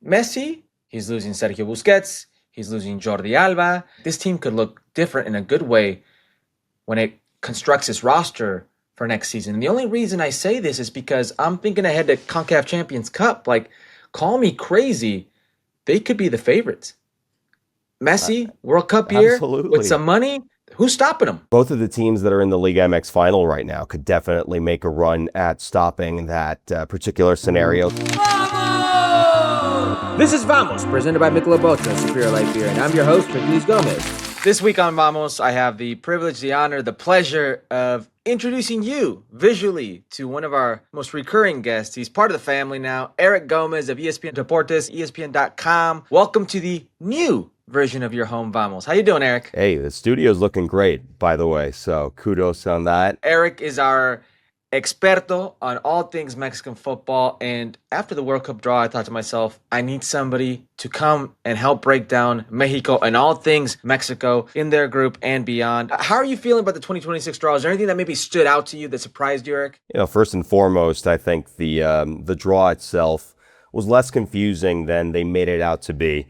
Messi, he's losing Sergio Busquets, he's losing Jordi Alba. This team could look different in a good way when it constructs its roster for next season. And the only reason I say this is because I'm thinking ahead to Concacaf Champions Cup. Like, call me crazy, they could be the favorites. Messi, World Cup year, Absolutely. with some money, who's stopping them? Both of the teams that are in the Liga MX final right now could definitely make a run at stopping that particular scenario. This is Vamos, presented by Michelob Ultra Superior Light Beer, and I'm your host, Hercules Gomez. This week on Vamos, I have the privilege, the honor, the pleasure of introducing you visually to one of our most recurring guests. He's part of the family now, Eric Gomez of ESPN Deportes, ESPN.com. Welcome to the new version of your home, Vamos. How you doing, Eric? Hey, the studio's looking great, by the way, so kudos on that. Eric is our experto on all things Mexican football, and after the World Cup draw, I thought to myself, I need somebody to come and help break down Mexico and all things Mexico in their group and beyond. How are you feeling about the 2026 draw? Is there anything that maybe stood out to you that surprised you, Eric? First and foremost, I think the draw itself was less confusing than they made it out to be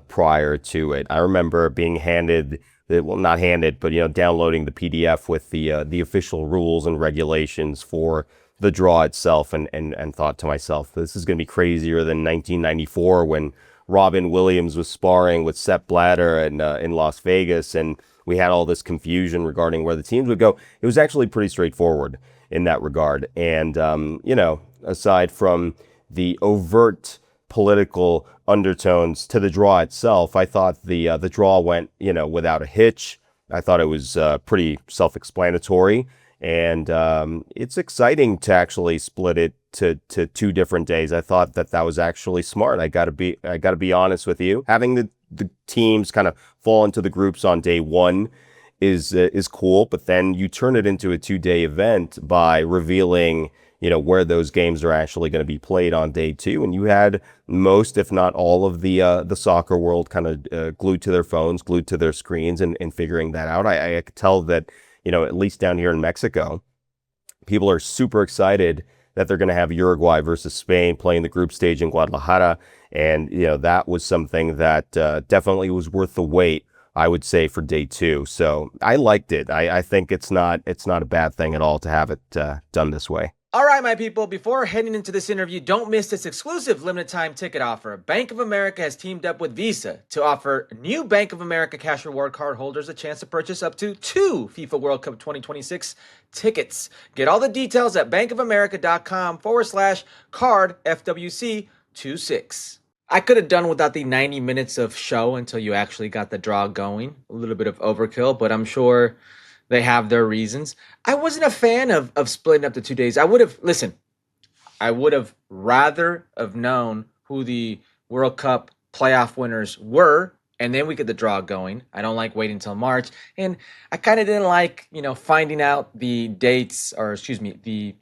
prior to it. I remember being handed, well, not handed, but downloading the PDF with the official rules and regulations for the draw itself, and thought to myself, this is going to be crazier than 1994 when Robin Williams was sparring with Sepp Blatter in Las Vegas, and we had all this confusion regarding where the teams would go. It was actually pretty straightforward in that regard, and aside from the overt political undertones to the draw itself, I thought the draw went without a hitch. I thought it was pretty self-explanatory, and it's exciting to actually split it to 2 different days. I thought that was actually smart. I gotta be honest with you. Having the teams kind of fall into the groups on day 1 is cool, but then you turn it into a 2-day event by revealing where those games are actually going to be played on day 2. And you had most, if not all, of the soccer world kind of glued to their phones, glued to their screens, and figuring that out. I could tell that, at least down here in Mexico, people are super excited that they're going to have Uruguay versus Spain playing the group stage in Guadalajara. And, that was something that definitely was worth the wait, I would say, for day 2. So I liked it. I think it's not a bad thing at all to have it done this way. All right, my people, before heading into this interview, don't miss this exclusive limited time ticket offer. Bank of America has teamed up with Visa to offer new Bank of America Cash Reward card holders a chance to purchase up to 2 FIFA World Cup 2026 tickets. Get all the details at bankofamerica.com/card FWC26. I could have done without the 90 minutes of show until you actually got the draw going. A little bit of overkill, but I'm sure they have their reasons. I wasn't a fan of splitting up the 2 days. I would have rather have known who the World Cup playoff winners were, and then we get the draw going. I don't like waiting until March. And I kind of didn't like, finding out the dates, the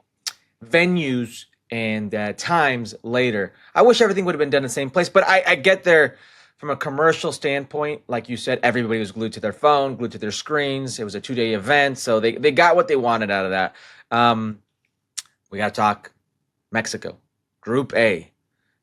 venues and times later. I wish everything would have been done in the same place, but I get there. From a commercial standpoint, like you said, everybody was glued to their phone, glued to their screens. It was a 2-day event, so they got what they wanted out of that. We got to talk Mexico, Group A.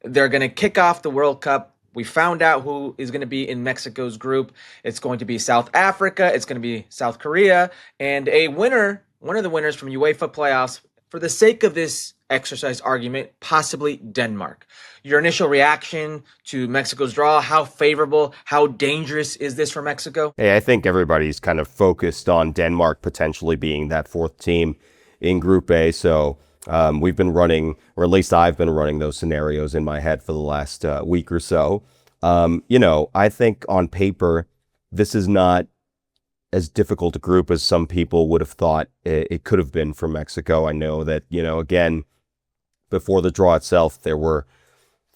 They're going to kick off the World Cup. We found out who is going to be in Mexico's group. It's going to be South Africa. It's going to be South Korea. And one of the winners from UEFA playoffs, for the sake of this exercise argument, possibly Denmark. Your initial reaction to Mexico's draw, how favorable, how dangerous is this for Mexico? Hey, I think everybody's kind of focused on Denmark potentially being that 4th team in Group A. So we've been running, or at least I've been running those scenarios in my head for the last week or so. I think on paper, this is not as difficult a group as some people would have thought it could have been for Mexico. I know that, again, before the draw itself, there were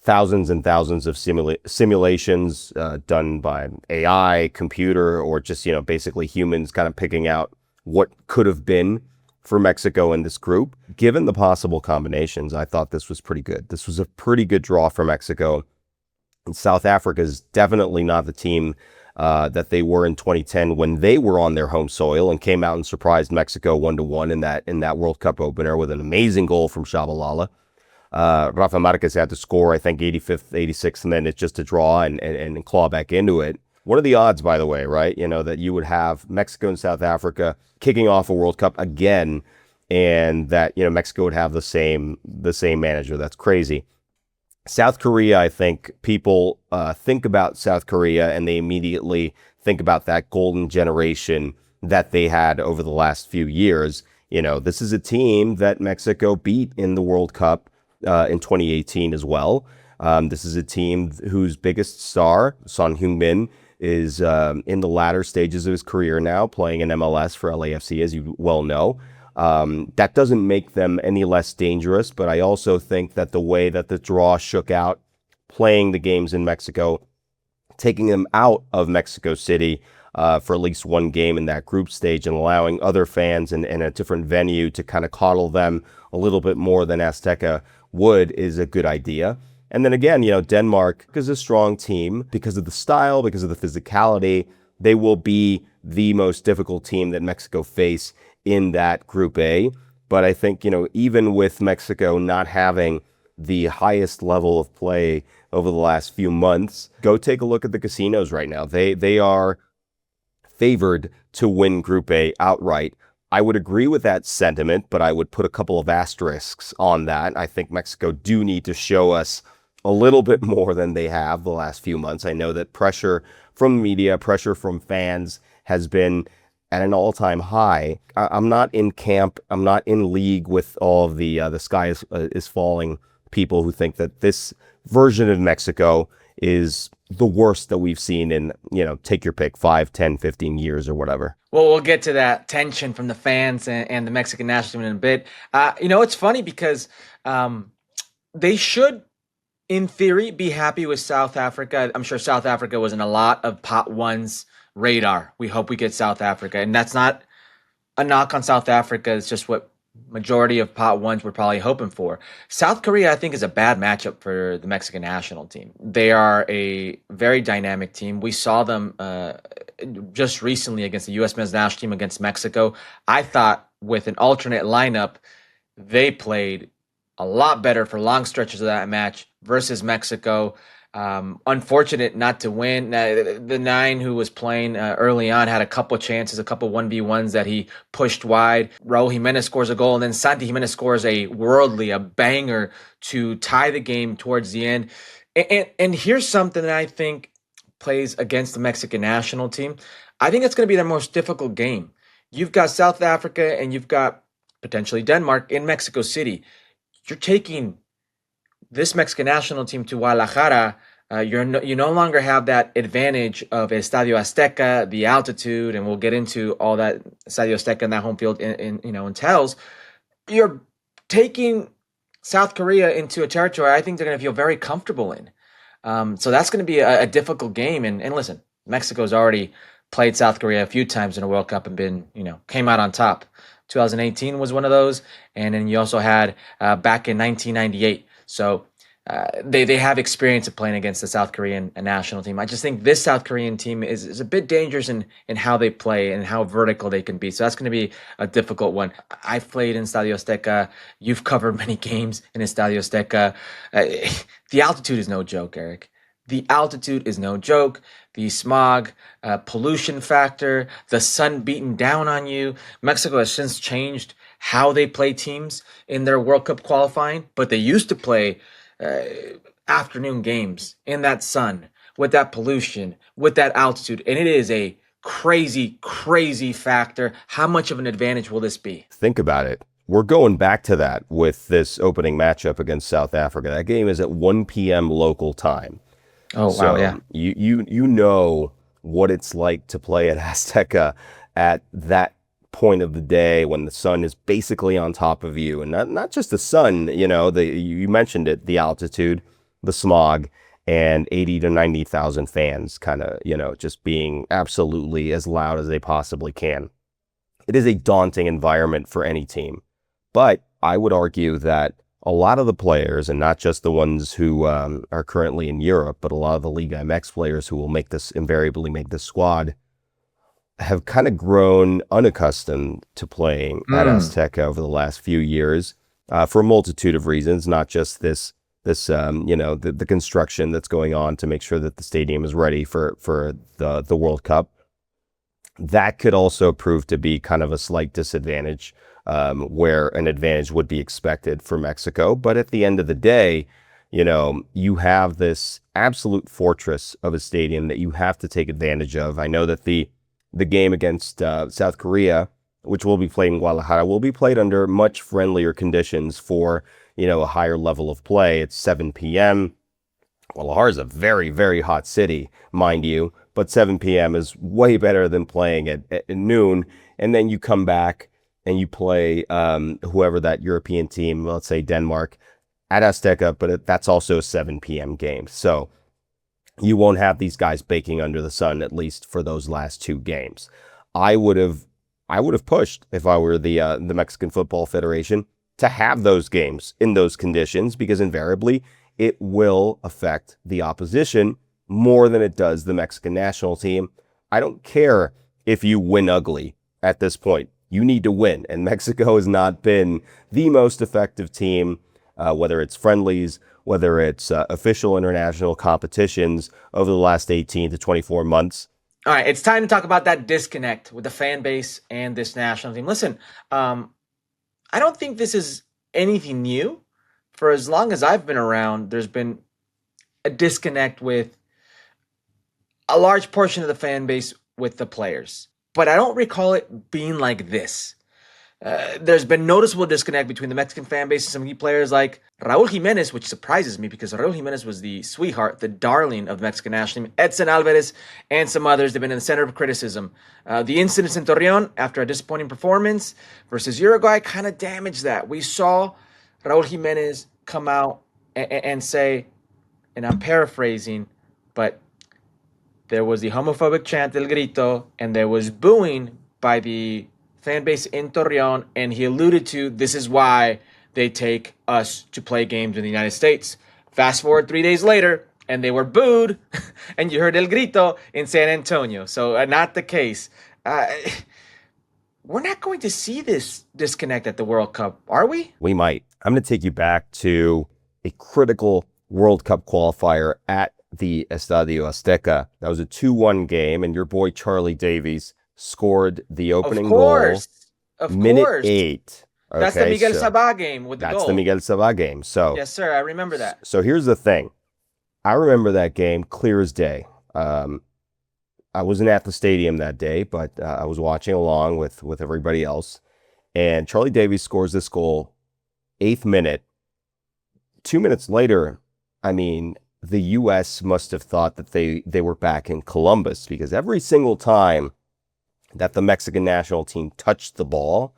thousands and thousands of simulations done by AI, computer, or just, basically humans kind of picking out what could have been for Mexico in this group. Given the possible combinations, I thought this was pretty good. This was a pretty good draw for Mexico. And South Africa is definitely not the team that they were in 2010 when they were on their home soil and came out and surprised Mexico 1-1 in that World Cup opener with an amazing goal from Shabalala. Rafa Marquez had to score, I think, 85th, 86th minute just to draw and claw back into it. What are the odds, by the way, right? That you would have Mexico and South Africa kicking off a World Cup again, and that Mexico would have the same manager. That's crazy. South Korea, I think people think about South Korea and they immediately think about that golden generation that they had over the last few years. This is a team that Mexico beat in the World Cup in 2018 as well. This is a team whose biggest star, Son Heung-min, is in the latter stages of his career now, playing in MLS for LAFC, as you well know. That doesn't make them any less dangerous, but I also think that the way that the draw shook out, playing the games in Mexico, taking them out of Mexico City for at least one game in that group stage and allowing other fans in a different venue to kind of coddle them a little bit more than Azteca would is a good idea. And then again, Denmark is a strong team because of the style, because of the physicality. They will be the most difficult team that Mexico face in that Group A. But I think, even with Mexico not having the highest level of play over the last few months, go take a look at the casinos right now. They are favored to win Group A outright. I would agree with that sentiment, but I would put a couple of asterisks on that. I think Mexico do need to show us a little bit more than they have the last few months. I know that pressure from media, pressure from fans has been at an all-time high. I'm not in camp. I'm not in league with all of the sky is falling people who think that this version of Mexico is the worst that we've seen in, take your pick, 5, 10, 15 years or whatever. Well, we'll get to that tension from the fans and the Mexican national team in a bit. It's funny because they should, in theory, be happy with South Africa. I'm sure South Africa was in a lot of Pot 1's radar. We hope we get South Africa. And that's not a knock on South Africa. It's just what majority of Pot 1's were probably hoping for. South Korea, I think, is a bad matchup for the Mexican national team. They are a very dynamic team. We saw them just recently against the U.S. men's national team against Mexico. I thought with an alternate lineup, they played a lot better for long stretches of that match versus Mexico. Unfortunate not to win. The 9 who was playing early on had a couple chances, a couple 1v1s that he pushed wide. Raul Jimenez scores a goal, and then Santi Jimenez scores a banger to tie the game towards the end. And here's something that I think plays against the Mexican national team. I think it's going to be their most difficult game. You've got South Africa and you've got potentially Denmark in Mexico City. You're taking this Mexican national team to Guadalajara. You no longer have that advantage of Estadio Azteca, the altitude, and we'll get into all that Estadio Azteca and that home field entails. You're taking South Korea into a territory I think they're going to feel very comfortable in. So that's going to be a difficult game. And listen, Mexico's already played South Korea a few times in a World Cup and been, came out on top. 2018 was one of those. And then you also had back in 1998. So they have experience of playing against the South Korean national team. I just think this South Korean team is a bit dangerous in how they play and how vertical they can be. So that's going to be a difficult one. I've played in Estadio Azteca. You've covered many games in Estadio Azteca. The altitude is no joke, Eric. The altitude is no joke. The smog, pollution factor, the sun beating down on you. Mexico has since changed how they play teams in their World Cup qualifying, but they used to play afternoon games in that sun, with that pollution, with that altitude. And it is a crazy, crazy factor. How much of an advantage will this be? Think about it. We're going back to that with this opening matchup against South Africa. That game is at 1 p.m. local time. Oh, so wow, yeah. You know what it's like to play at Azteca at that point of the day when the sun is basically on top of you, and not just the sun, you mentioned it, the altitude, the smog, and 80 to 90,000 fans kind of, just being absolutely as loud as they possibly can. It is a daunting environment for any team, but I would argue that a lot of the players, and not just the ones who are currently in Europe, but a lot of the Liga MX players who will invariably make this squad, have kind of grown unaccustomed to playing at Azteca over the last few years. for a multitude of reasons, not just the construction that's going on to make sure that the stadium is ready for the World Cup. That could also prove to be kind of a slight disadvantage, where an advantage would be expected for Mexico. But at the end of the day, you have this absolute fortress of a stadium that you have to take advantage of. I know that the game against South Korea, which will be played in Guadalajara, will be played under much friendlier conditions for, a higher level of play. It's 7 p.m. Guadalajara is a very, very hot city, mind you, but 7 p.m. is way better than playing at noon. And then you come back and you play whoever that European team, let's say Denmark, at Azteca, but that's also a 7 p.m. game. So you won't have these guys baking under the sun, at least for those last two games. I would have pushed, if I were the Mexican Football Federation, to have those games in those conditions, because invariably it will affect the opposition more than it does the Mexican national team. I don't care if you win ugly at this point. You need to win, and Mexico has not been the most effective team, whether it's friendlies, whether it's official international competitions over the last 18 to 24 months. All right, it's time to talk about that disconnect with the fan base and this national team. Listen, I don't think this is anything new. For as long as I've been around, there's been a disconnect with a large portion of the fan base with the players. But I don't recall it being like this. There's been noticeable disconnect between the Mexican fan base and some key players like Raul Jimenez, which surprises me because Raul Jimenez was the sweetheart, the darling of the Mexican national team. Edson Alvarez and some others, they've been in the center of criticism. The incidents in Torreon after a disappointing performance versus Uruguay kind of damaged that. We saw Raul Jimenez come out and say, and I'm paraphrasing, but there was the homophobic chant El Grito, and there was booing by the fan base in Torreon, and he alluded to this is why they take us to play games in the United States. Fast forward 3 days later, and they were booed, and you heard El Grito in San Antonio. So not the case. We're not going to see this disconnect at the World Cup, are we? We might. I'm going to take you back to a critical World Cup qualifier at the Estadio Azteca. That was a 2-1 game, and your boy Charlie Davies scored the opening goal. Of minute course. 8. Okay, that's the Miguel Sabah game with the goal. That's the Miguel Sabah game. So yes, sir. I remember that. So here's the thing. I remember that game clear as day. I wasn't at the stadium that day, but I was watching along with everybody else. And Charlie Davies scores this goal, 8th minute. 2 minutes later, I mean, the U.S. must have thought that they were back in Columbus, because every single time that the Mexican national team touched the ball,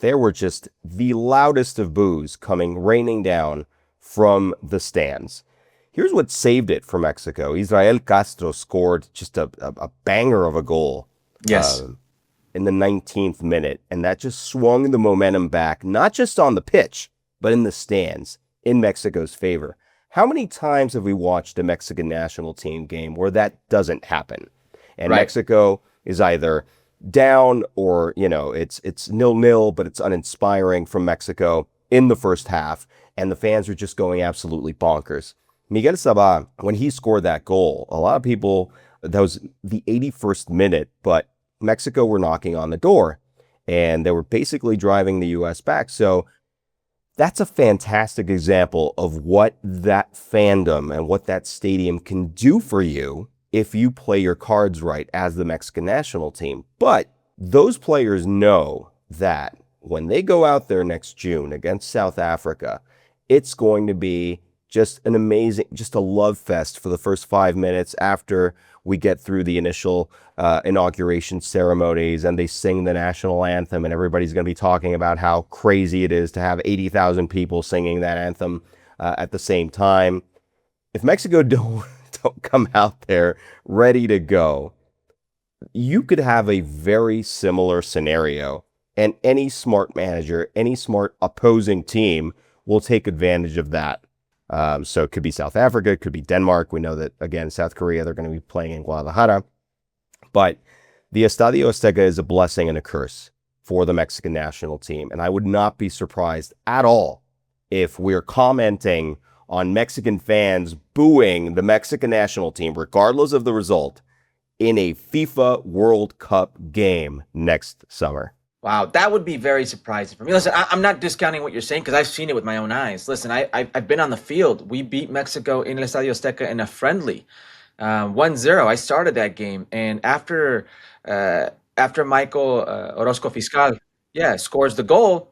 there were just the loudest of boos coming raining down from the stands. Here's what saved it for Mexico. Israel Castro scored just a banger of a goal. Yes. In the 19th minute, and that just swung the momentum back, not just on the pitch, but in the stands, in Mexico's favor. How many times have we watched a Mexican national team game where that doesn't happen? And right. Mexico is either down or, it's 0-0, but it's uninspiring from Mexico in the first half, and the fans are just going absolutely bonkers. Miguel Sabah, when he scored that goal, a lot of people, that was the 81st minute, but Mexico were knocking on the door, and they were basically driving the U.S. back. So that's a fantastic example of what that fandom and what that stadium can do for you if you play your cards right as the Mexican national team. But those players know that when they go out there next June against South Africa, it's going to be just an amazing, just a love fest for the first 5 minutes after we get through the initial inauguration ceremonies and they sing the national anthem, and everybody's going to be talking about how crazy it is to have 80,000 people singing that anthem at the same time. If Mexico don't come out there ready to go, you could have a very similar scenario, and any smart manager, any smart opposing team will take advantage of that. So it could be South Africa, it could be Denmark. We know that, again, South Korea, they're going to be playing in Guadalajara. But the Estadio Azteca is a blessing and a curse for the Mexican national team. And I would not be surprised at all if we're commenting on Mexican fans booing the Mexican national team, regardless of the result, in a FIFA World Cup game next summer. Wow, that would be very surprising for me. Listen, I'm not discounting what you're saying because I've seen it with my own eyes. Listen, I've been on the field. We beat Mexico in El Estadio Azteca in a friendly, 1-0. I started that game, and after Michael Orozco Fiscal, yeah, scores the goal,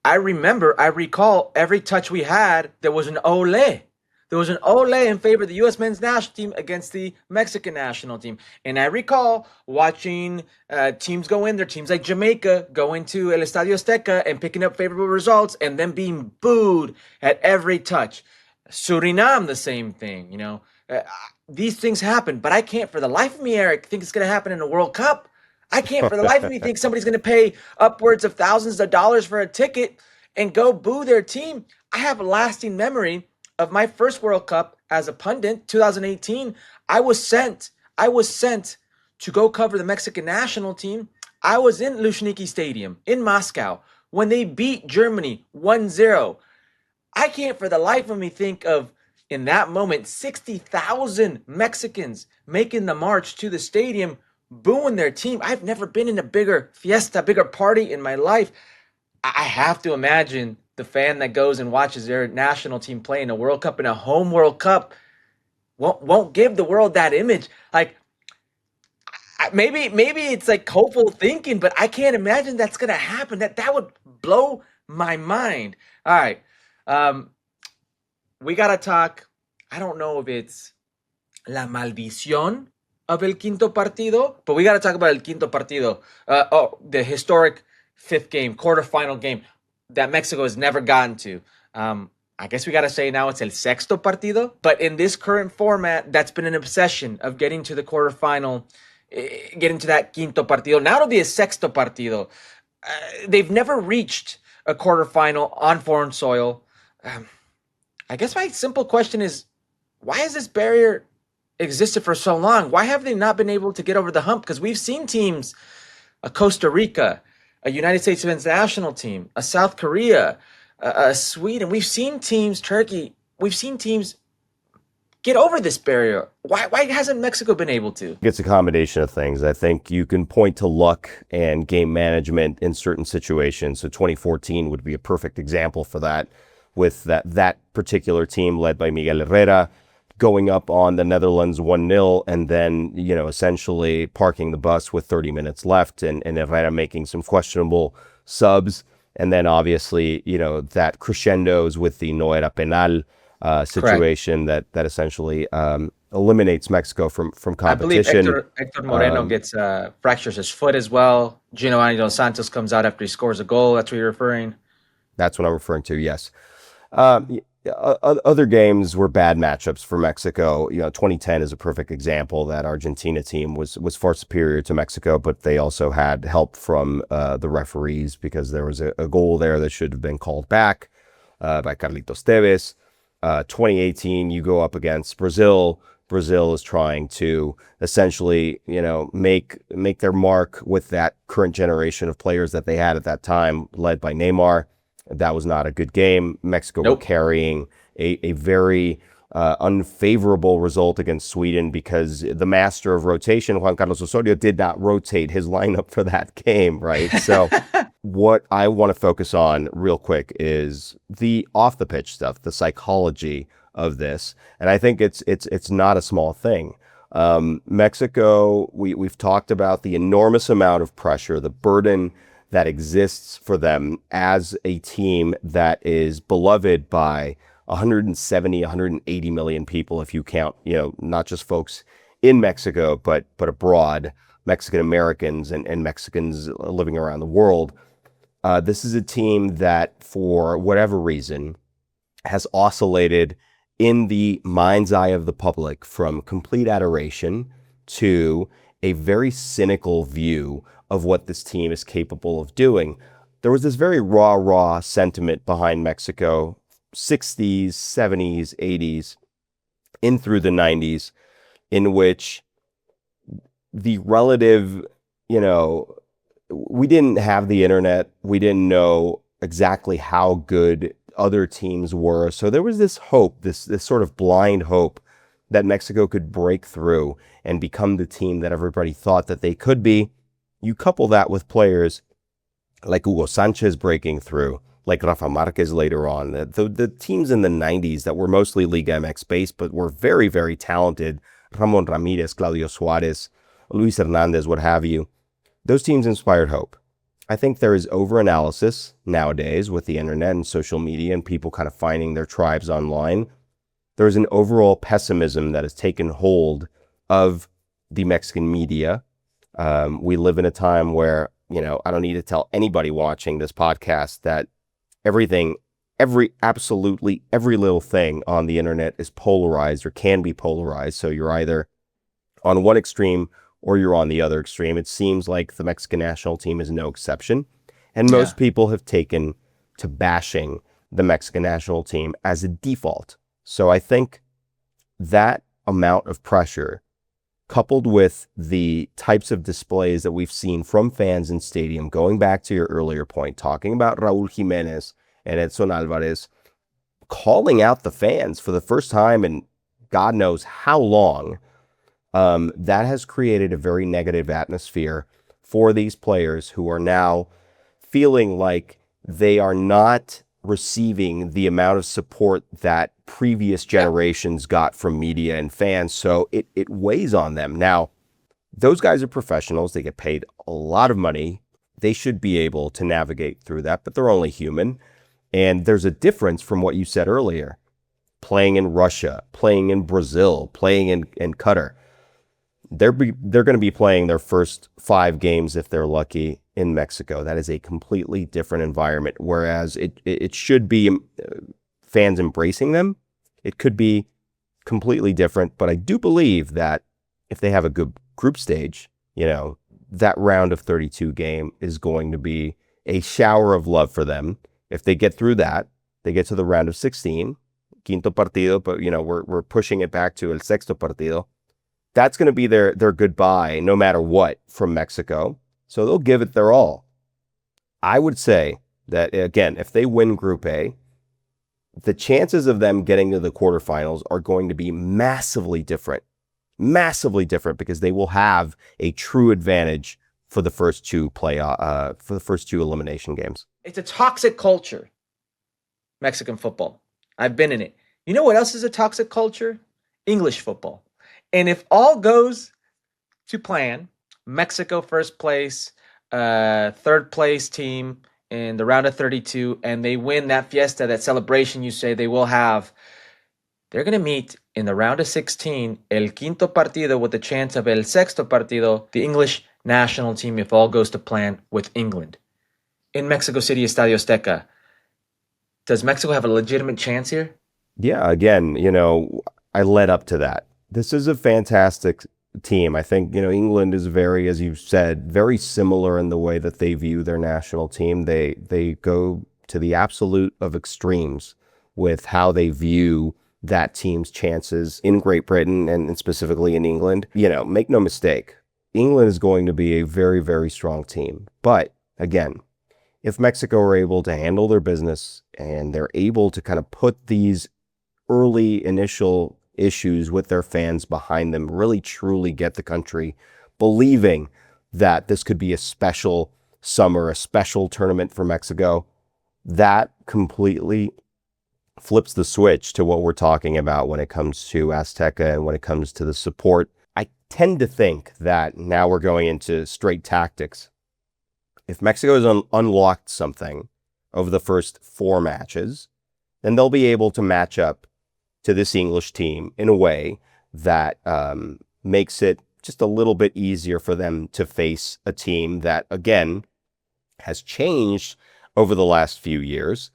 I recall every touch we had, there was an ole. There was an ole in favor of the U.S. men's national team against the Mexican national team. And I recall watching teams go in there, teams like Jamaica go into El Estadio Azteca and picking up favorable results and then being booed at every touch. Suriname, the same thing, you know. These things happen, but I can't for the life of me, Eric, think it's going to happen in the World Cup. I can't for the life of me think somebody's going to pay upwards of thousands of dollars for a ticket and go boo their team. I have a lasting memory of my first World Cup as a pundit, 2018. I was sent to go cover the Mexican national team. I was in Luzhniki Stadium in Moscow when they beat Germany 1-0. I can't for the life of me think of, in that moment, 60,000 Mexicans making the march to the stadium booing their team. I've never been in a bigger fiesta, bigger party in my life. I have to imagine the fan that goes and watches their national team play in a World Cup, in a home World Cup, won't give the world that image. Like, maybe it's like hopeful thinking, but I can't imagine that's gonna happen. That would blow my mind. All right, we gotta talk. I don't know if it's la maldición of el quinto partido, but we got to talk about el quinto partido. The historic fifth game, quarterfinal game that Mexico has never gotten to. I guess we got to say now it's el sexto partido, but in this current format, that's been an obsession of getting to the quarterfinal, getting to that quinto partido. Now it'll be a sexto partido. They've never reached a quarterfinal on foreign soil. I guess my simple question is, why is this barrier existed for so long? Why have they not been able to get over the hump? Because we've seen teams, a Costa Rica, a United States men's national team, a South Korea, a Sweden. We've seen teams, Turkey. We've seen teams get over this barrier. Why hasn't Mexico been able to? It's a combination of things. I think you can point to luck and game management in certain situations. So 2014 would be a perfect example for that, with that particular team led by Miguel Herrera going up on the Netherlands 1-0 and then, essentially parking the bus with 30 minutes left and Herrera making some questionable subs. And then obviously, that crescendos with the no era penal situation that essentially eliminates Mexico from competition. I believe Hector Moreno fractures his foot as well. Giovanni Dos Santos comes out after he scores a goal. That's what you're referring? That's what I'm referring to, yes. Other games were bad matchups for Mexico. 2010 is a perfect example. That Argentina team was far superior to Mexico, but they also had help from the referees because there was a goal there that should have been called back by Carlitos Tevez. 2018, you go up against Brazil. Brazil is trying to essentially, make their mark with that current generation of players that they had at that time, led by Neymar. That was not a good game. Mexico were carrying a very unfavorable result against Sweden because the master of rotation, Juan Carlos Osorio, did not rotate his lineup for that game, right? So what I want to focus on real quick is the off the pitch stuff, the psychology of this. And I think it's not a small thing. Mexico, we've talked about the enormous amount of pressure, the burden that exists for them as a team that is beloved by 170, 180 million people, if you count, not just folks in Mexico, but abroad, Mexican Americans and Mexicans living around the world. This is a team that, for whatever reason, has oscillated in the mind's eye of the public from complete adoration to a very cynical view of what this team is capable of doing. There was this very raw sentiment behind Mexico, 60s, 70s, 80s, in through the 90s, in which the relative, we didn't have the internet. We didn't know exactly how good other teams were. So there was this hope, this sort of blind hope that Mexico could break through and become the team that everybody thought that they could be. You couple that with players like Hugo Sanchez breaking through, like Rafa Marquez later on, the teams in the 90s that were mostly Liga MX based, but were very, very talented, Ramon Ramirez, Claudio Suarez, Luis Hernandez, what have you. Those teams inspired hope. I think there is overanalysis nowadays with the internet and social media and people kind of finding their tribes online. There is an overall pessimism that has taken hold of the Mexican media. We live in a time where, I don't need to tell anybody watching this podcast that absolutely every little thing on the internet is polarized or can be polarized. So you're either on one extreme or you're on the other extreme. It seems like the Mexican national team is no exception. And most people have taken to bashing the Mexican national team as a default. So I think that amount of pressure, coupled with the types of displays that we've seen from fans in stadium, going back to your earlier point, talking about Raul Jimenez and Edson Alvarez, calling out the fans for the first time in God knows how long, that has created a very negative atmosphere for these players who are now feeling like they are not receiving the amount of support that previous generations got from media and fans. So it weighs on them. Now, those guys are professionals. They get paid a lot of money. They should be able to navigate through that, but they're only human. And there's a difference from what you said earlier. Playing in Russia, playing in Brazil, playing in Qatar. They're going to be playing their first 5 games, if they're lucky, in Mexico. That is a completely different environment. Whereas it should be fans embracing them. It could be completely different. But I do believe that if they have a good group stage, that round of 32 game is going to be a shower of love for them. If they get through that, they get to the round of 16, quinto partido, but we're pushing it back to el sexto partido. That's going to be their goodbye, no matter what, from Mexico. So they'll give it their all. I would say that, again, if they win Group A, the chances of them getting to the quarterfinals are going to be massively different because they will have a true advantage for the first two elimination games. It's a toxic culture, Mexican football. I've been in it. You know what else is a toxic culture? English football. And if all goes to plan, Mexico first place, third place team in the round of 32, and they win that fiesta, that celebration you say they will have, they're going to meet in the round of 16, el quinto partido with the chance of el sexto partido, the English national team, if all goes to plan, with England. In Mexico City, Estadio Azteca. Does Mexico have a legitimate chance here? Yeah, again, I led up to that. This is a fantastic team. I think, England is very, as you said, very similar in the way that they view their national team. They go to the absolute of extremes with how they view that team's chances in Great Britain and specifically in England. Make no mistake, England is going to be a very, very strong team. But again, if Mexico are able to handle their business and they're able to kind of put these early initial issues with their fans behind them, really truly get the country believing that this could be a special summer, a special tournament for Mexico, that completely flips the switch to what we're talking about when it comes to Azteca and when it comes to the support. I tend to think that now we're going into straight tactics. If Mexico has unlocked something over the first 4 matches, then they'll be able to match up to this English team in a way that makes it just a little bit easier for them to face a team that, again, has changed over the last few years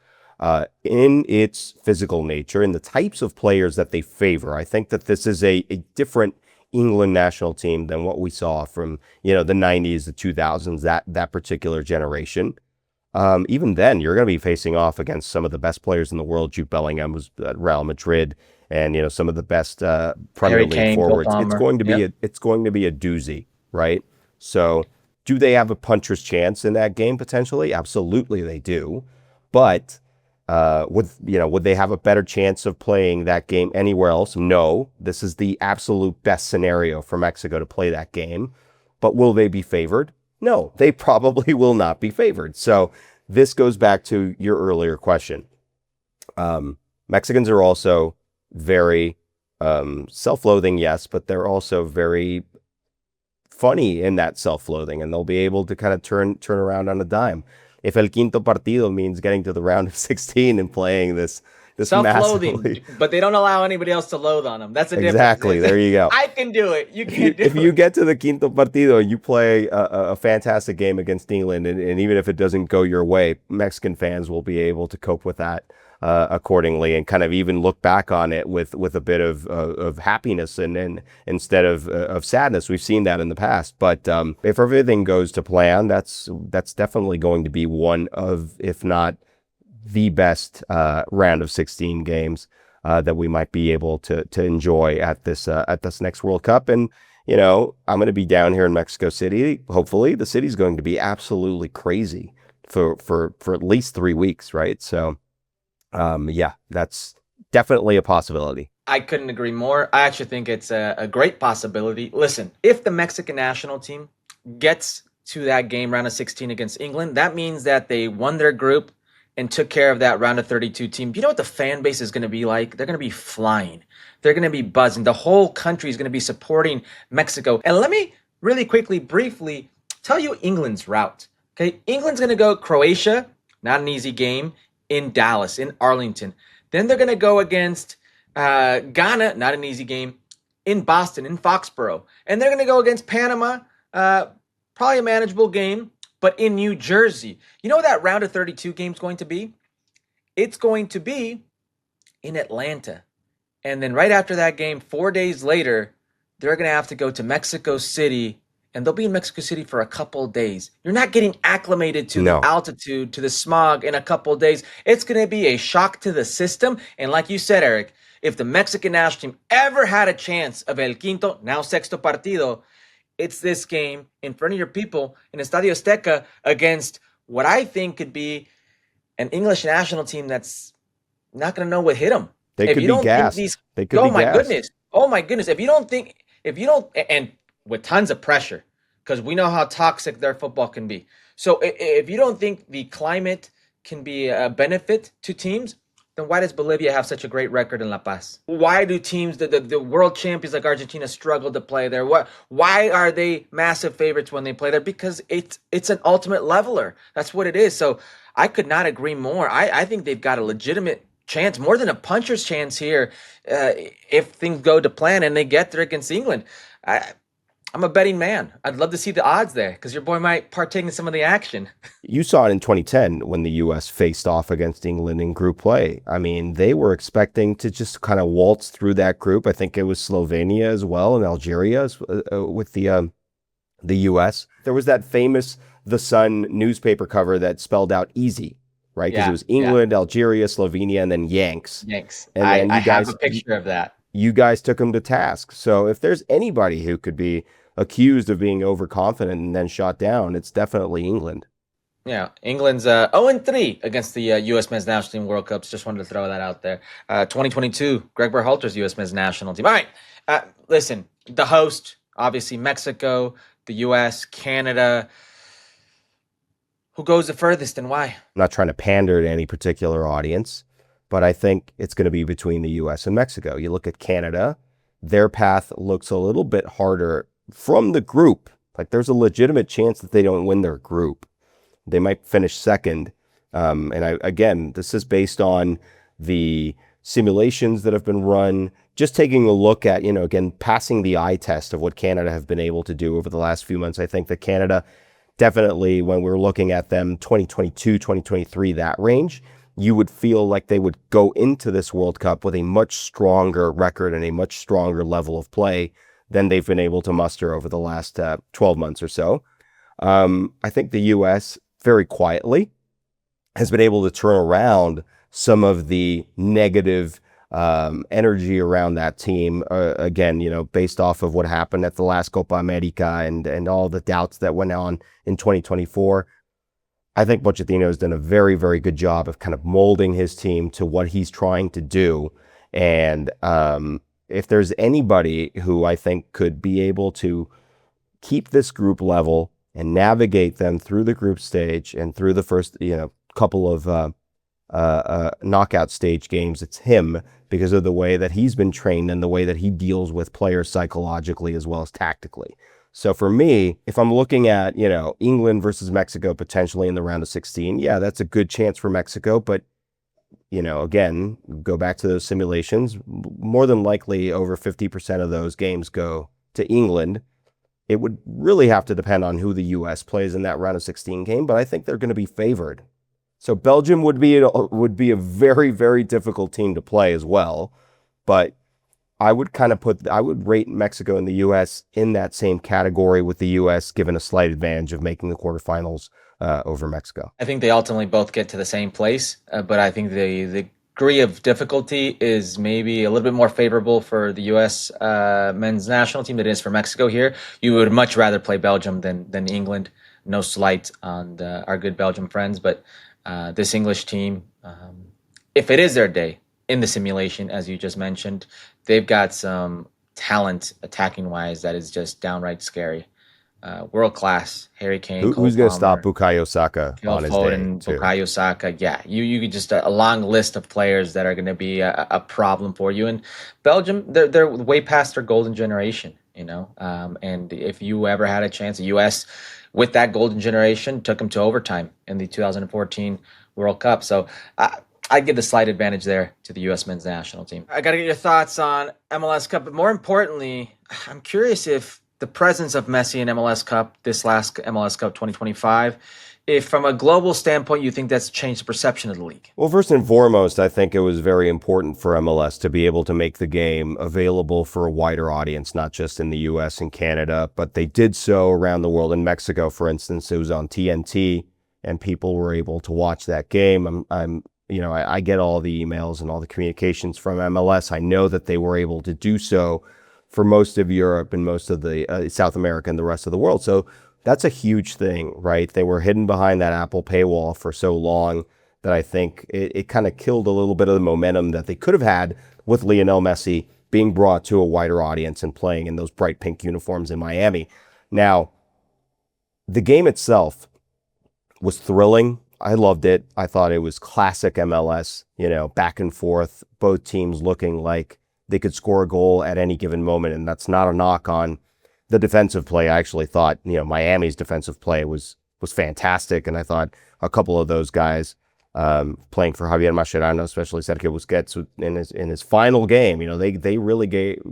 in its physical nature and the types of players that they favor. I think that this is a different England national team than what we saw from, the 90s, the 2000s, that particular generation. Even then, you're going to be facing off against some of the best players in the world. Jude Bellingham was at Real Madrid, and some of the best Premier League Kane, forwards. It's going to be a doozy, right? So, do they have a puncher's chance in that game potentially? Absolutely, they do. But Would they have a better chance of playing that game anywhere else? No. This is the absolute best scenario for Mexico to play that game. But will they be favored? No, they probably will not be favored. So this goes back to your earlier question. Mexicans are also very self-loathing, yes, but they're also very funny in that self-loathing, and they'll be able to kind of turn around on a dime. If el quinto partido means getting to the round of 16 and playing this Self-loathing, massively, but they don't allow anybody else to loathe on them. That's the difference. exactly, there you go. I can do it. You can't do If it. you get to the quinto partido and you play a fantastic game against England, and even if it doesn't go your way, Mexican fans will be able to cope with that accordingly, and kind of even look back on it with a bit of happiness and instead of sadness. We've seen that in the past, but if everything goes to plan, that's definitely going to be one of, if not the best round of 16 games that we might be able to enjoy at this next World Cup. And I'm going to be down here in Mexico City. Hopefully, the city's going to be absolutely crazy for at least 3 weeks, right? So, yeah, that's definitely a possibility. I couldn't agree more. I actually think it's a great possibility. Listen, if the Mexican national team gets to that game, round of 16 against England, that means that they won their group and took care of that round of 32 team. You know what the fan base is going to be like? They're going to be flying. They're going to be buzzing. The whole country is going to be supporting Mexico. And let me really quickly, briefly tell you England's route. Okay, England's going to go Croatia, not an easy game, in Dallas, in Arlington. Then they're going to go against Ghana, not an easy game, in Boston, in Foxborough. And they're going to go against Panama, probably a manageable game, but in New Jersey. You know what that round of 32 game is going to be? It's going to be in Atlanta. And then right after that game, 4 days later, they're going to have to go to Mexico City, and they'll be in Mexico City for a couple of days. You're not getting acclimated to the altitude, to the smog in a couple of days. It's going to be a shock to the system. And like you said, Eric, if the Mexican national team ever had a chance of el quinto, now sexto partido, it's this game in front of your people in Estadio Azteca against what I think could be an English national team that's not going to know what hit them. They could be gassed. They could be gassed. Oh my goodness. If you don't, and with tons of pressure, because we know how toxic their football can be. So if you don't think the climate can be a benefit to teams, then why does Bolivia have such a great record in La Paz? Why do teams, the world champions like Argentina, struggle to play there? Why are they massive favorites when they play there? Because it's an ultimate leveler. That's what it is. So I could not agree more. I think they've got a legitimate chance, more than a puncher's chance here, if things go to plan and they get there against England. I'm a betting man. I'd love to see the odds there because your boy might partake in some of the action. You saw it in 2010 when the U.S. faced off against England in group play. I mean, they were expecting to just kind of waltz through that group. I think it was Slovenia as well and Algeria with the U.S. There was that famous The Sun newspaper cover that spelled out easy, right? Because it was England, Algeria, Slovenia, and then Yanks. Yanks. And then I have a picture of that. You guys took them to task. So if there's anybody who could be accused of being overconfident and then shot down, it's definitely England. Yeah, England's 0-3 against the U.S. men's national team World Cups. Just wanted to throw that out there. 2022, Greg Berhalter's U.S. men's national team. All right, listen, the host, obviously Mexico, the U.S., Canada. Who goes the furthest and why? I'm not trying to pander to any particular audience, but I think it's going to be between the U.S. and Mexico. You look at Canada, their path looks a little bit harder from the group. Like there's a legitimate chance that they don't win their group. They might finish second. Again, this is based on the simulations that have been run, just taking a look at, again, passing the eye test of what Canada have been able to do over the last few months. I think that Canada definitely, when we're looking at them 2022, 2023, that range, you would feel like they would go into this World Cup with a much stronger record and a much stronger level of play than they've been able to muster over the last 12 months or so. I think the U.S. very quietly has been able to turn around some of the negative energy around that team. Again, based off of what happened at the last Copa America and all the doubts that went on in 2024. I think Pochettino has done a very, very good job of kind of molding his team to what he's trying to do. And if there's anybody who I think could be able to keep this group level and navigate them through the group stage and through the first, couple of knockout stage games, it's him, because of the way that he's been trained and the way that he deals with players psychologically as well as tactically. So for me, if I'm looking at, England versus Mexico potentially in the round of 16, yeah, that's a good chance for Mexico. But, again, go back to those simulations, more than likely over 50% of those games go to England. It would really have to depend on who the U.S. plays in that round of 16 game, but I think they're going to be favored. So Belgium would be a very, very difficult team to play as well. But I would rate Mexico and the U.S. in that same category, with the U.S. given a slight advantage of making the quarterfinals over Mexico. I think they ultimately both get to the same place, but I think the degree of difficulty is maybe a little bit more favorable for the U.S. Men's national team than it is for Mexico here. You would much rather play Belgium than England. No slight on our good Belgium friends, but this English team, if it is their day in the simulation, as you just mentioned, they've got some talent attacking-wise that is just downright scary. World class. Harry Kane. Who's going to stop Bukayo Saka on his Foden, day? Bukayo Saka. Yeah, you could just a long list of players that are going to be a problem for you. And Belgium, they're way past their golden generation, And if you ever had a chance, the U.S. with that golden generation took them to overtime in the 2014 World Cup. So I'd give the slight advantage there to the U.S. men's national team. I got to get your thoughts on MLS Cup, but more importantly, I'm curious if the presence of Messi in MLS Cup, this last MLS Cup 2025, if from a global standpoint, you think that's changed the perception of the league. Well, first and foremost, I think it was very important for MLS to be able to make the game available for a wider audience, not just in the U.S. and Canada, but they did so around the world. In Mexico, for instance, it was on TNT, and people were able to watch that game. I get all the emails and all the communications from MLS. I know that they were able to do so for most of Europe and most of the South America and the rest of the world. So that's a huge thing, right? They were hidden behind that Apple paywall for so long that I think it kind of killed a little bit of the momentum that they could have had with Lionel Messi being brought to a wider audience and playing in those bright pink uniforms in Miami. Now, the game itself was thrilling. I loved it. I thought it was classic MLS, back and forth, both teams looking like they could score a goal at any given moment. And that's not a knock on the defensive play. I actually thought, Miami's defensive play was fantastic. And I thought a couple of those guys playing for Javier Mascherano, especially Sergio Busquets in his final game, they really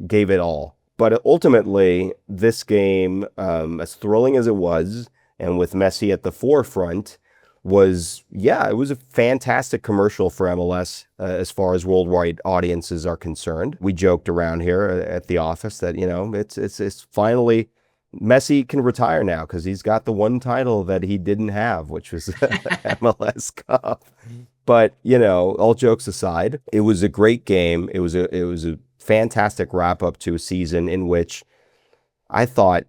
gave it all. But ultimately, this game, as thrilling as it was, and with Messi at the forefront, it was a fantastic commercial for MLS as far as worldwide audiences are concerned. We joked around here at the office that, it's finally Messi can retire now because he's got the one title that he didn't have, which was MLS Cup. But, all jokes aside, it was a great game. It was a fantastic wrap up to a season in which I thought,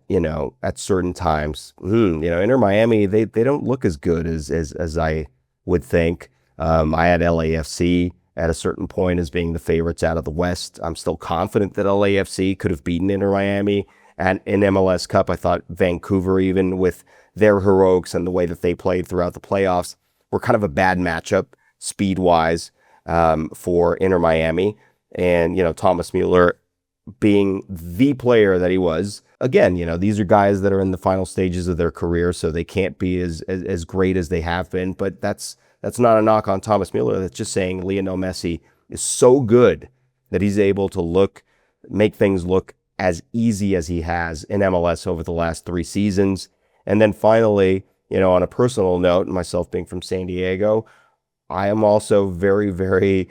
at certain times, Inter Miami, they don't look as good as I would think. I had LAFC at a certain point as being the favorites out of the West. I'm still confident that LAFC could have beaten Inter Miami. And in MLS Cup, I thought Vancouver, even with their heroics and the way that they played throughout the playoffs, were kind of a bad matchup speed-wise for Inter Miami. And, Thomas Mueller being the player that he was. Again, these are guys that are in the final stages of their career, so they can't be as great as they have been. But that's not a knock on Thomas Mueller. That's just saying Lionel Messi is so good that he's able to make things look as easy as he has in MLS over the last 3 seasons. And then finally, on a personal note, myself being from San Diego, I am also very, very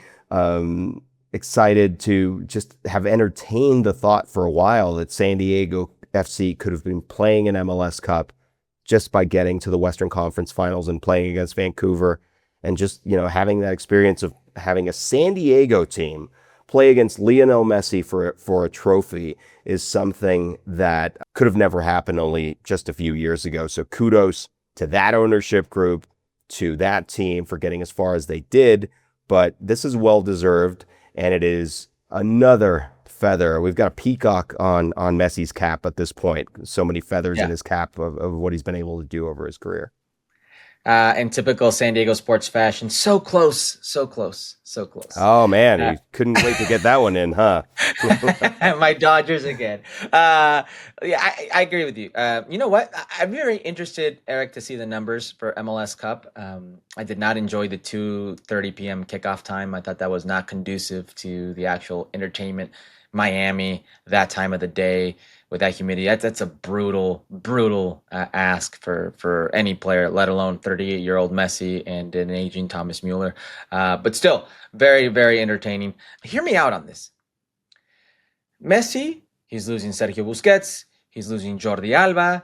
excited to just have entertained the thought for a while that San Diego FC could have been playing an MLS Cup just by getting to the Western Conference Finals and playing against Vancouver, and just, having that experience of having a San Diego team play against Lionel Messi for a trophy is something that could have never happened only just a few years ago. So kudos to that ownership group, to that team for getting as far as they did, but this is well deserved, and it is another feather. We've got a peacock on Messi's cap at this point. So many feathers in Yeah. his cap of what he's been able to do over his career. In typical San Diego sports fashion, so close, so close, so close. Oh man, Uh, you couldn't wait to get that one in, huh? my Dodgers again. Yeah, I agree with you. You know what? I'm very interested, Eric, to see the numbers for MLS Cup. I did not enjoy the 2:30 p.m. kickoff time. I thought that was not conducive to the actual entertainment. Miami, that time of the day with that humidity, that's a brutal ask for any player, let alone 38-year-old Messi and an aging Thomas Mueller. But still, very entertaining. Hear me out on this. Messi, he's losing Sergio Busquets, he's losing Jordi Alba,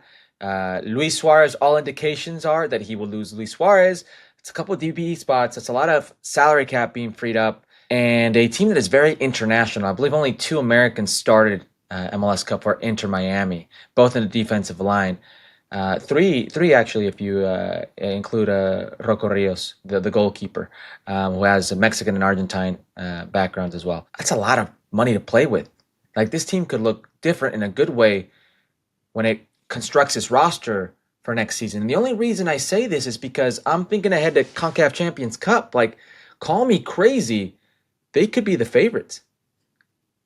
Luis Suarez. All indications are that he will lose Luis Suarez. It's a couple of DB spots. It's a lot of salary cap being freed up, and a team that is very international. I believe only 2 Americans started MLS Cup for Inter Miami, both in the defensive line. Three actually, if you include Rocco Rios, the goalkeeper, who has a Mexican and Argentine backgrounds as well. That's a lot of money to play with. Like, this team could look different in a good way when it constructs its roster for next season. And the only reason I say this is because I'm thinking ahead to Concacaf Champions Cup. Like, call me crazy, they could be the favorites.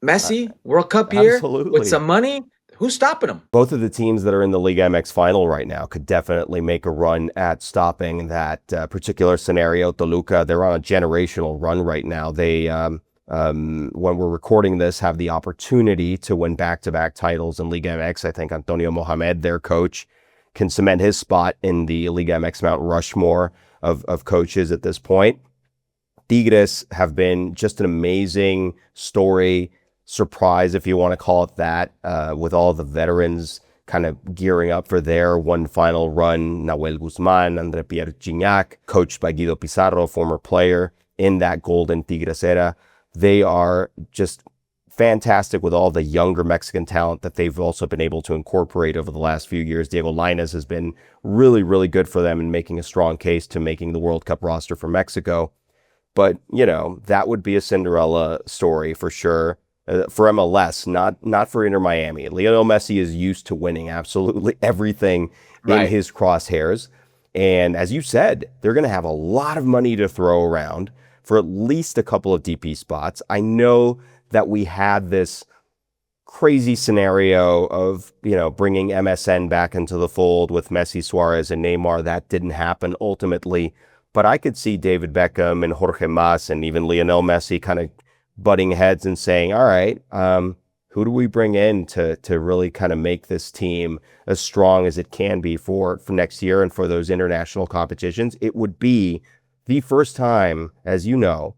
Messi, World Cup year, with Absolutely. some money, who's stopping them? Both of the teams that are in the Liga MX final right now could definitely make a run at stopping that particular scenario. Toluca, they're on a generational run right now. They, when we're recording this, have the opportunity to win back-to-back titles in Liga MX. I think Antonio Mohamed, their coach, can cement his spot in the Liga MX Mount Rushmore of coaches at this point. Tigres have been just an amazing story, surprise, if you want to call it that, with all the veterans kind of gearing up for their one final run. Nahuel Guzman, Andre Pierre Gignac, coached by Guido Pizarro, former player in that golden Tigres era. They are just fantastic with all the younger Mexican talent that they've also been able to incorporate over the last few years. Diego Lainez has been really good for them in making a strong case to making the World Cup roster for Mexico. But, that would be a Cinderella story for sure. For MLS, not for Inter Miami. Lionel Messi is used to winning absolutely everything in his crosshairs. And as you said, they're going to have a lot of money to throw around for at least a couple of DP spots. I know that we had this crazy scenario of, bringing MSN back into the fold with Messi, Suarez, and Neymar. That didn't happen ultimately. But I could see David Beckham and Jorge Mas and even Lionel Messi kind of butting heads and saying, all right, who do we bring in to really kind of make this team as strong as it can be for next year and for those international competitions? It would be the first time, as you know,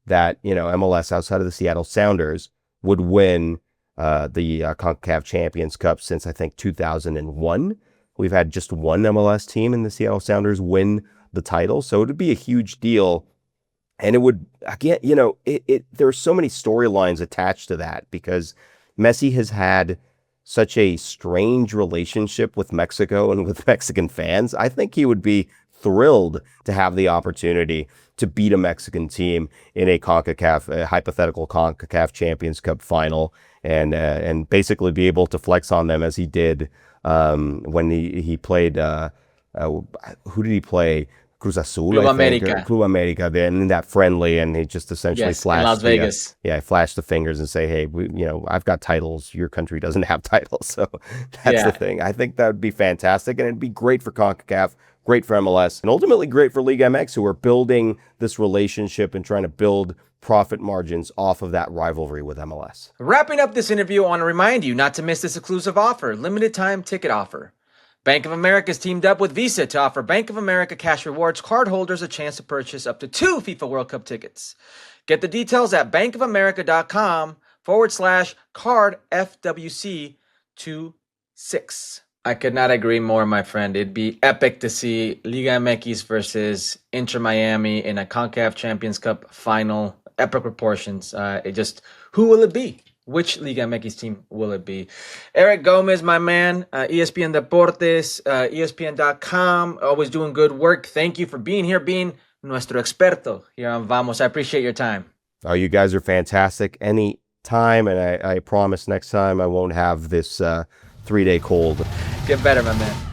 that, MLS outside of the Seattle Sounders would win the Concacaf Champions Cup since, I think, 2001. We've had just one MLS team in the Seattle Sounders win the title. So it would be a huge deal. And it would, again, there are so many storylines attached to that because Messi has had such a strange relationship with Mexico and with Mexican fans. I think he would be thrilled to have the opportunity to beat a Mexican team in a hypothetical CONCACAF Champions Cup final and basically be able to flex on them as he did when he played, who did he play? Cruz Azul, Club I think, or America. Club America, then in that friendly, and he just essentially Yes, in flashed Las Vegas. flash the fingers and say, hey, I've got titles, your country doesn't have titles. So that's the Yeah. thing. I think that would be fantastic, and it'd be great for CONCACAF, great for MLS, and ultimately great for Liga MX, who are building this relationship and trying to build profit margins off of that rivalry with MLS. Wrapping up this interview, I want to remind you not to miss this exclusive offer, limited time ticket offer. Bank of America has teamed up with Visa to offer Bank of America Cash Rewards cardholders a chance to purchase up to 2 FIFA World Cup tickets. Get the details at bankofamerica.com/card FWC26. I could not agree more, my friend. It'd be epic to see Liga MX versus Inter Miami in a CONCACAF Champions Cup final. Epic proportions. Who will it be? Which Liga MX team will it be? Eric Gomez, my man, ESPN Deportes, ESPN.com, always doing good work. Thank you for being here, being nuestro experto here on Vamos. I appreciate your time. Oh, you guys are fantastic. Any time, and I promise next time I won't have this 3-day cold. Get better, my man.